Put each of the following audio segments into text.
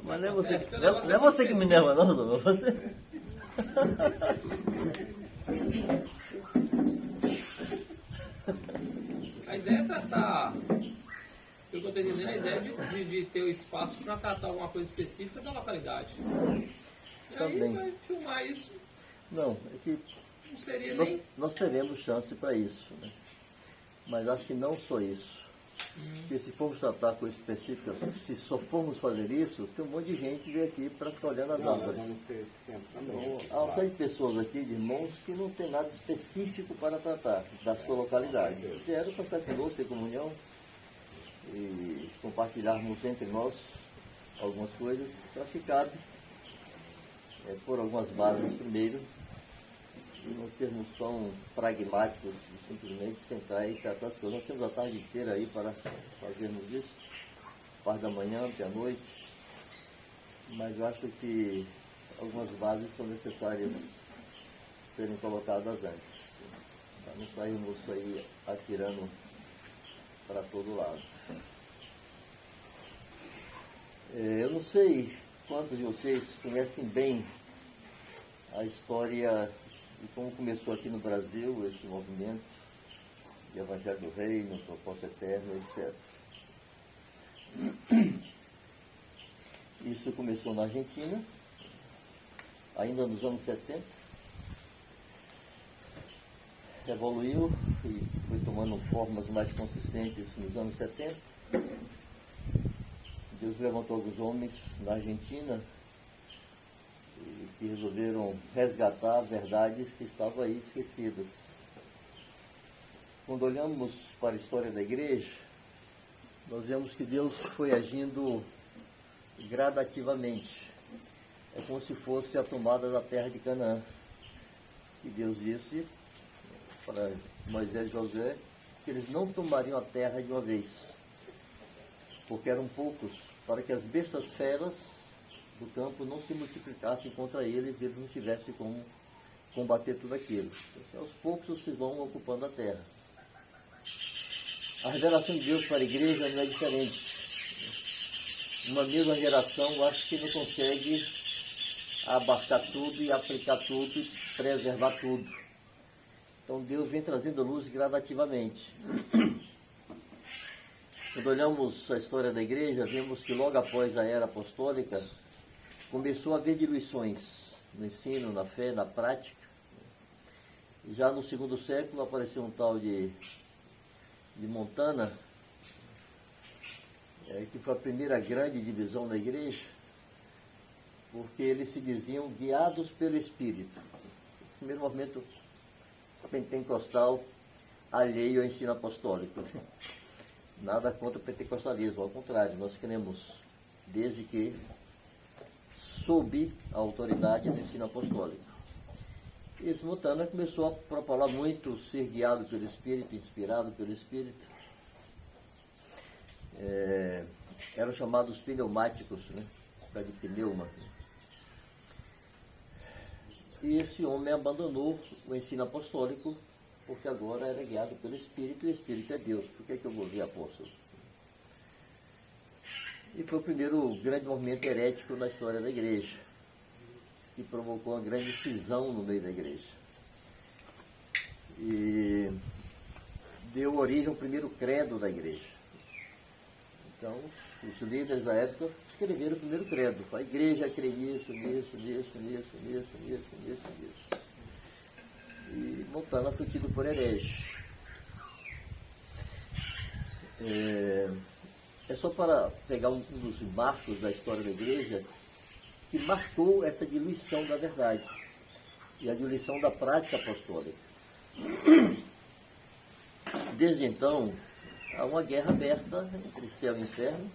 Mas não é você que me leva, não, doutor. Você. A ideia é tratar, pelo que eu estou entendendo, a ideia de ter o espaço para tratar alguma coisa específica da localidade. E Também. aí vai filmar isso. Não, é que Não seria nós teremos chance para isso, né? Mas acho que não só isso. Porque se formos tratar coisas específicas, se só formos fazer isso, tem um monte de gente que vem aqui para ficar olhando as árvores. Vamos ter esse tempo também. Então, há uma série de pessoas aqui, de irmãos, que não tem nada específico para tratar da sua localidade. Vieram para estar conosco, ter comunhão e compartilharmos entre nós algumas coisas. Eu acho que cabe por algumas bases primeiro e não sermos tão pragmáticos de simplesmente sentar e tratar as coisas. Nós temos a tarde inteira aí para fazermos isso, parte da manhã até a noite, mas acho que algumas bases são necessárias serem colocadas antes, para não sairmos aí atirando para todo lado. Eu não sei quantos de vocês conhecem bem a história e como começou aqui no Brasil esse movimento de Evangelho do Reino, Propósito Eterno, etc. Isso começou na Argentina, ainda nos anos 60, evoluiu e foi tomando formas mais consistentes nos anos 70. Deus levantou alguns homens na Argentina que resolveram resgatar verdades que estavam aí esquecidas. Quando olhamos para a história da igreja, nós vemos que Deus foi agindo gradativamente. É como se fosse a tomada da terra de Canaã. E Deus disse para Moisés e Josué que eles não tomariam a terra de uma vez, porque eram poucos, para que as bestas feras do campo não se multiplicassem contra eles e eles não tivessem como combater tudo aquilo. Então, aos poucos vocês vão ocupando a terra. A revelação de Deus para a igreja não é diferente. Uma mesma geração acho que não consegue abarcar tudo e aplicar tudo e preservar tudo. Então Deus vem trazendo luz gradativamente. Quando olhamos a história da igreja, vemos que logo após a era apostólica, começou a haver diluições no ensino, na fé, na prática. E já no segundo século apareceu um tal de Montana, que foi a primeira grande divisão da igreja, porque eles se diziam guiados pelo Espírito. O primeiro movimento pentecostal alheio ao ensino apostólico. Nada contra o pentecostalismo, ao contrário, nós queremos, desde que sob a autoridade do ensino apostólico. E esse Montana começou a propalar muito ser guiado pelo Espírito, inspirado pelo Espírito. Eram chamados pneumáticos, né? De pneuma. E esse homem abandonou o ensino apostólico, porque agora era guiado pelo Espírito, e o Espírito é Deus. Por que eu vou ouvir apóstolo? E foi o primeiro grande movimento herético na história da igreja, que provocou uma grande cisão no meio da igreja. E deu origem ao primeiro credo da igreja. Então, os líderes da época escreveram o primeiro credo. A igreja crê nisso. E Montana foi tido por herege. É só para pegar um dos marcos da história da igreja que marcou essa diluição da verdade e a diluição da prática apostólica. Desde então, há uma guerra aberta entre céu e inferno,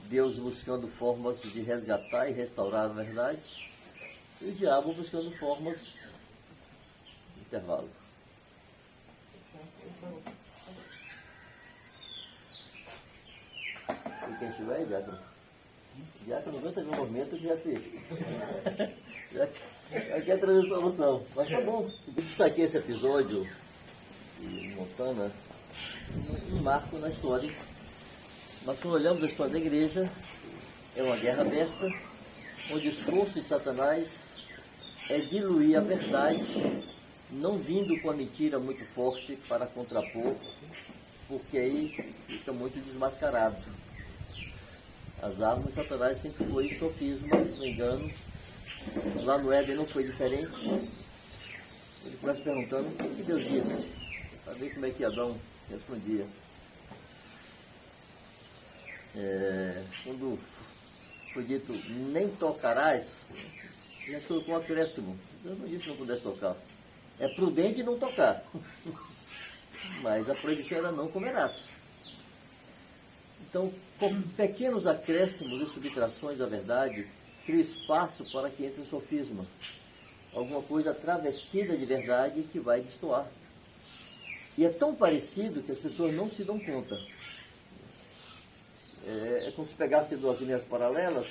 Deus buscando formas de resgatar e restaurar a verdade, e o diabo buscando formas de intervalo. E quem estiver aí, Diácono? Diácono, não teve um momento que já quer trazer solução. Mas tá bom. Eu destaquei esse episódio de Montana, um marco na história. Mas quando olhamos a história da igreja, é uma guerra aberta, onde o esforço de Satanás é diluir a verdade, não vindo com a mentira muito forte para contrapor, porque aí fica muito desmascarado. As armas de Satanás sempre foi sofisma, no engano. Lá no Éden não foi diferente. Ele começa perguntando o que Deus disse, para ver como é que Adão respondia. Quando foi dito, nem tocarás, já colocou um acréscimo. Deus não disse que não pudesse tocar. É prudente não tocar. Mas a proibição era não comerás. Então, com pequenos acréscimos e subtrações da verdade, cria espaço para que entre o sofisma. Alguma coisa travestida de verdade que vai destoar. E é tão parecido que as pessoas não se dão conta. É como se pegasse duas linhas paralelas,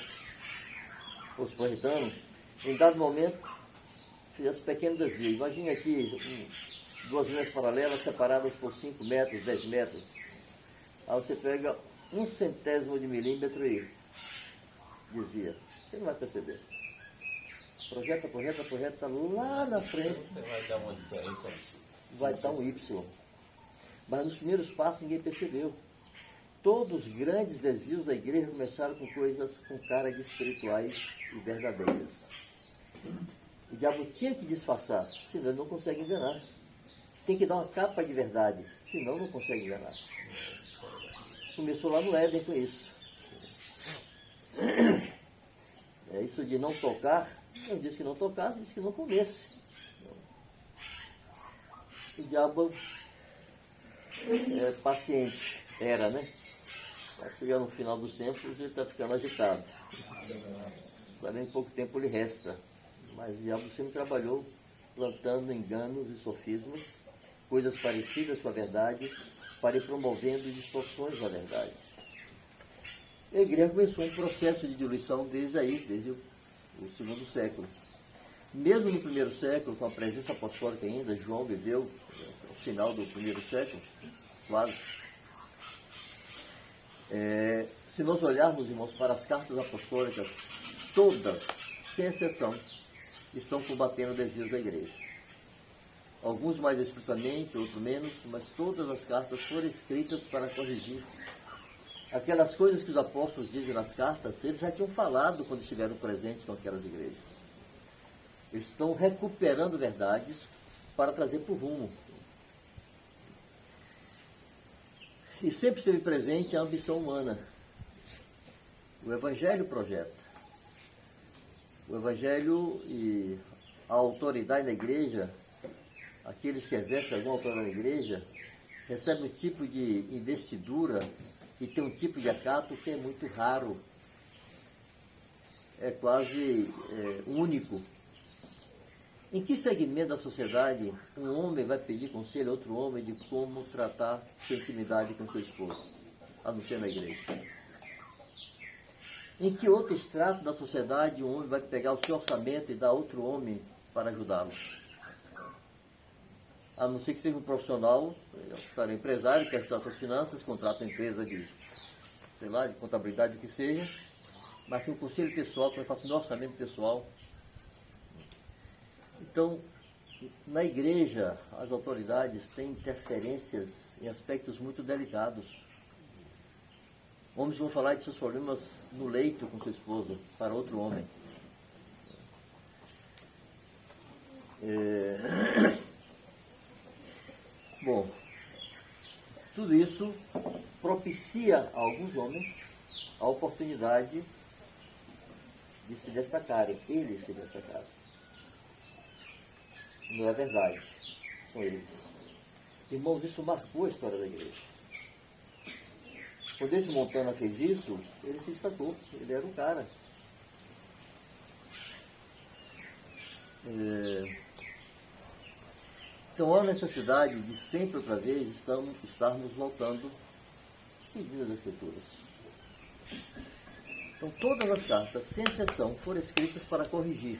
fosse corretando, em dado momento, fizesse pequeno desvio. Imagine aqui duas linhas paralelas separadas por 5 metros, 10 metros. Aí você pega 1/100º de milímetro e desvia. Você não vai perceber. Projeta lá na frente. Você vai dar uma diferença. Vai dar um Y. Mas nos primeiros passos ninguém percebeu. Todos os grandes desvios da igreja começaram com coisas com cara de espirituais e verdadeiras. O diabo tinha que disfarçar, senão ele não consegue enganar. Tem que dar uma capa de verdade, senão não consegue enganar. Começou lá no Éden com isso. Isso de não tocar, não disse que não tocasse, disse que não comesse. O diabo é paciente, era, né? Vai chegar no final dos tempos, ele está ficando agitado. Sabendo que pouco tempo lhe resta. Mas o diabo sempre trabalhou plantando enganos e sofismas, coisas parecidas com a verdade, para ir promovendo distorções da verdade. E a igreja começou um processo de diluição desde o segundo século. Mesmo no primeiro século, com a presença apostólica ainda, João viveu no final do primeiro século, quase. Se nós olharmos, irmãos, para as cartas apostólicas, todas, sem exceção, estão combatendo desvios da igreja. Alguns mais explicitamente, outros menos, mas todas as cartas foram escritas para corrigir. Aquelas coisas que os apóstolos dizem nas cartas, eles já tinham falado quando estiveram presentes com aquelas igrejas. Eles estão recuperando verdades para trazer para o rumo. E sempre esteve presente a ambição humana. O Evangelho projeta. O Evangelho e a autoridade da igreja, aqueles que exercem alguma autoridade da igreja, recebem um tipo de investidura e tem um tipo de acato que é muito raro. É quase único. Em que segmento da sociedade um homem vai pedir conselho a outro homem de como tratar sua intimidade com seu esposo, a não ser na igreja? Em que outro extrato da sociedade um homem vai pegar o seu orçamento e dar a outro homem para ajudá-lo? A não ser que seja um profissional, um empresário, quer ajudar suas finanças, contrata uma empresa de contabilidade, o que seja, mas tem um conselho pessoal, que faz um orçamento pessoal. Então, na igreja, as autoridades têm interferências em aspectos muito delicados. Homens vão falar de seus problemas no leito com sua esposa, para outro homem. Bom, tudo isso propicia a alguns homens a oportunidade de se destacarem, eles se destacarem. Não é verdade, são eles. Irmãos, isso marcou a história da igreja. Quando esse Montana fez isso, ele se destacou, ele era um cara. Então há necessidade de sempre outra vez estarmos voltando pedindo das Escrituras. Então todas as cartas, sem exceção, foram escritas para corrigir.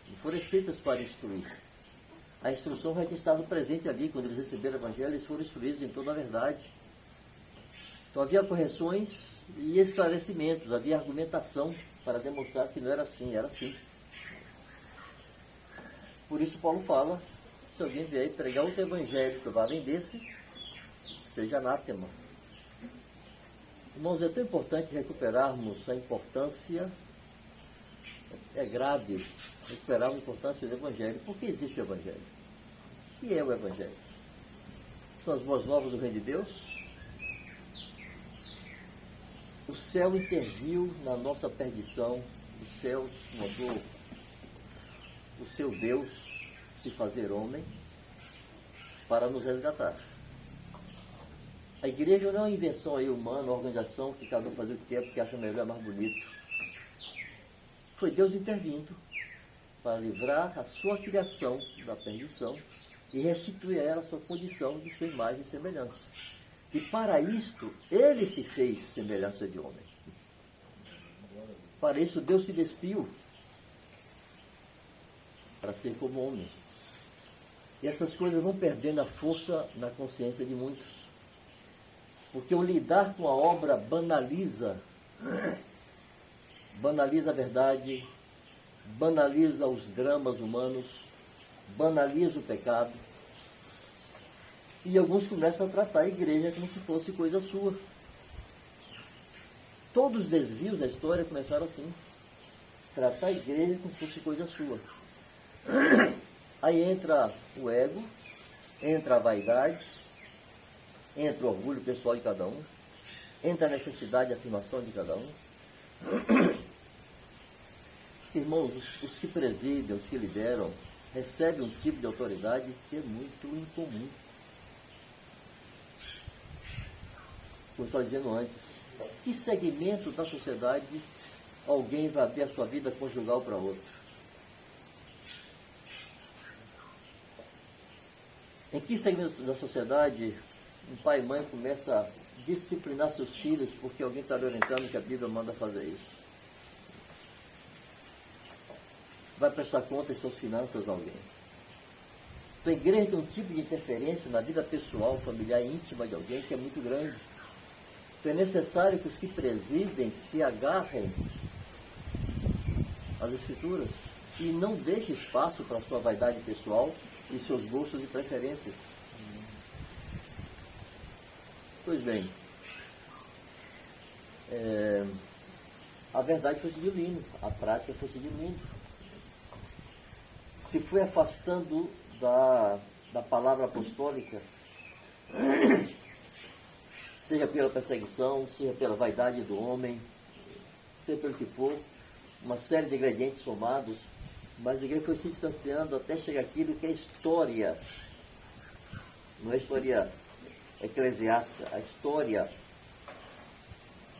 E foram escritas para instruir. A instrução já tinha estado presente ali, quando eles receberam o Evangelho, eles foram instruídos em toda a verdade. Então havia correções e esclarecimentos, havia argumentação para demonstrar que não era assim, era assim. Por isso Paulo fala, se alguém vier aí pregar outro evangelho que vá além desse, seja anátema. Irmãos, é tão importante recuperarmos a importância, é grave recuperar a importância do evangelho. Por que existe o evangelho? O que é o evangelho? São as boas novas do reino de Deus? O céu interviu na nossa perdição, o céu mandou o seu Deus se fazer homem para nos resgatar. A igreja não é uma invenção aí humana, uma organização que cada um faz o que quer porque acha melhor, mais bonito. Foi Deus intervindo para livrar a sua criação da perdição e restituir a ela a sua condição de sua imagem e semelhança. E para isto, ele se fez semelhança de homem. Para isso, Deus se despiu para ser como homem. E essas coisas vão perdendo a força na consciência de muitos. Porque o lidar com a obra banaliza a verdade, banaliza os dramas humanos, banaliza o pecado. E alguns começam a tratar a igreja como se fosse coisa sua. Todos os desvios da história começaram assim. Tratar a igreja como se fosse coisa sua. Aí entra o ego, entra a vaidade, entra o orgulho pessoal de cada um, entra a necessidade de afirmação de cada um. Irmãos, os que presidem, os que lideram, recebem um tipo de autoridade que é muito incomum. Como eu estava dizendo antes, que segmento da sociedade alguém vai abrir a sua vida conjugal para outro? Em que segmento da sociedade um pai e mãe começa a disciplinar seus filhos porque alguém está lhe orientando que a Bíblia manda fazer isso? Vai prestar conta de suas finanças a alguém? Então, a igreja tem um tipo de interferência na vida pessoal, familiar e íntima de alguém que é muito grande. Então, é necessário que os que presidem se agarrem às Escrituras e não deixem espaço para a sua vaidade pessoal e seus gostos e preferências. Pois bem, a verdade foi se diluindo, a prática foi se diluindo. Se foi afastando da palavra apostólica, seja pela perseguição, seja pela vaidade do homem, seja pelo que for, uma série de ingredientes somados, mas a igreja foi se distanciando até chegar aquilo que é história. Não é história eclesiástica, a história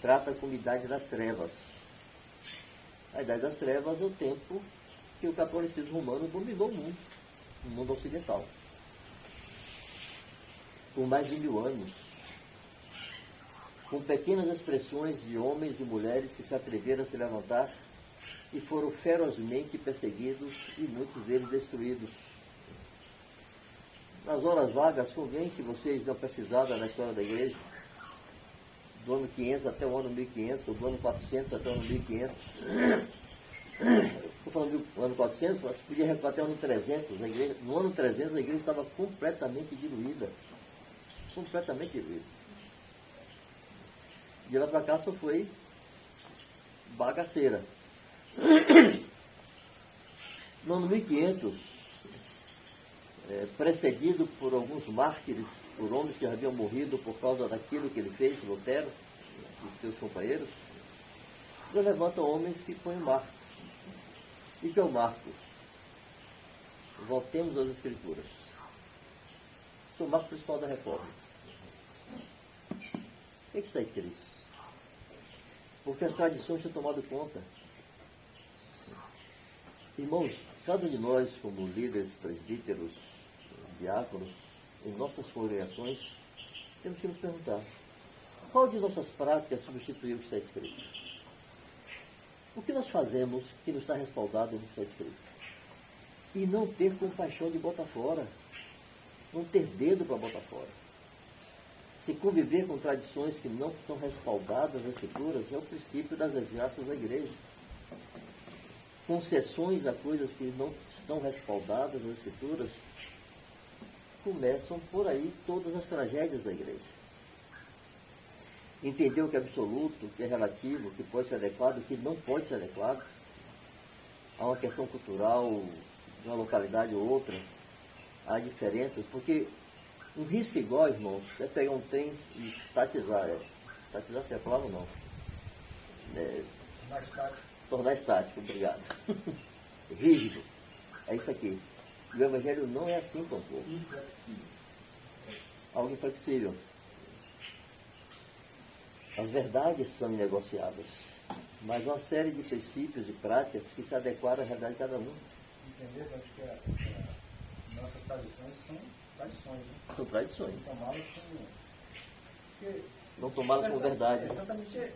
trata como idade das trevas. A idade das trevas é o tempo que o catolicismo romano dominou o mundo ocidental. Por mais de 1000 anos, com pequenas expressões de homens e mulheres que se atreveram a se levantar e foram ferozmente perseguidos e muitos deles destruídos. Nas horas vagas, convém que vocês dêem uma pesquisada na história da igreja, do ano 500 até o ano 1500, ou do ano 400 até o ano 1500. Estou falando do ano 400, mas podia recuar até o ano 300. No ano 300, a igreja estava completamente diluída. Completamente diluída. De lá para cá só foi bagaceira. No ano 1500, precedido por alguns mártires, por homens que haviam morrido por causa daquilo que ele fez, Lutero e seus companheiros, Deus levanta homens que põem o marco. E que é o marco? Voltemos às Escrituras. Esse é o marco principal da reforma. O que está escrito? Porque as tradições têm tomado conta. Irmãos, cada um de nós, como líderes, presbíteros, diáconos, em nossas congregações, temos que nos perguntar: qual de nossas práticas substituiu o que está escrito? O que nós fazemos que não está respaldado no que está escrito? E não ter compaixão de botar fora. Não ter dedo para botar fora. se conviver com tradições que não estão respaldadas nas escrituras, é o princípio das desgraças da igreja. Concessões a coisas que não estão respaldadas nas escrituras, começam por aí todas as tragédias da igreja. Entender o que é absoluto, o que é relativo, o que pode ser adequado, o que não pode ser adequado. Há uma questão cultural de uma localidade ou outra, há diferenças, porque um risco igual, irmãos, é pegar um trem e estatizar. Estatizar, se é a palavra ou não? Mais tático. Tornar estático, obrigado. Rígido. É isso aqui. E o Evangelho não é assim, tampouco. Inflexível. Algo inflexível. As verdades são inegociáveis, mas uma série de princípios e práticas que se adequaram à realidade de cada um. Entendeu? Acho que nossas tradições são tradições, né? São tradições. Tomá-las como... Porque, Não tomá-las como verdades. Exatamente.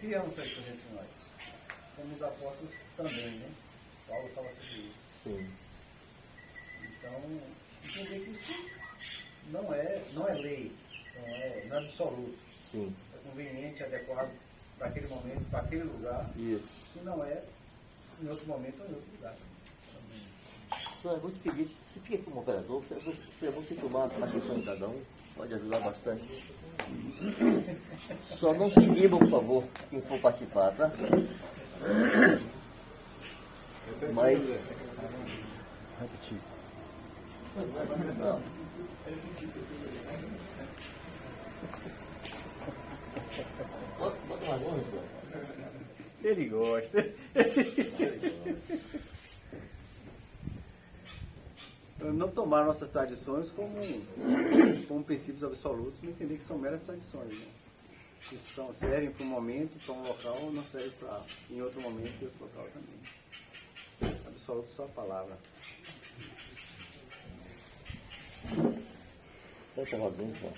Criamos tradições entre nós. Como os apóstolos também, né? Paulo fala sobre isso. Sim. Então, entender que isso não é lei, não é absoluto. Sim. É conveniente, adequado para aquele momento, para aquele lugar, Isso. se não é em outro momento ou em outro lugar. Só é muito pedido. Se fica como operador, seria bom se tomar a atenção de cada um. Pode ajudar bastante. Só não se inibam, por favor, quem for participar, tá? Mas... Não. Bota mais longe, Zé. Ele gosta. Não tomar nossas tradições como princípios absolutos, mas entender que são meras tradições, né? Que servem para um momento, para um local, não servem para em outro momento e outro local também. Absoluto só a palavra. Fecha a rodinha, Zé.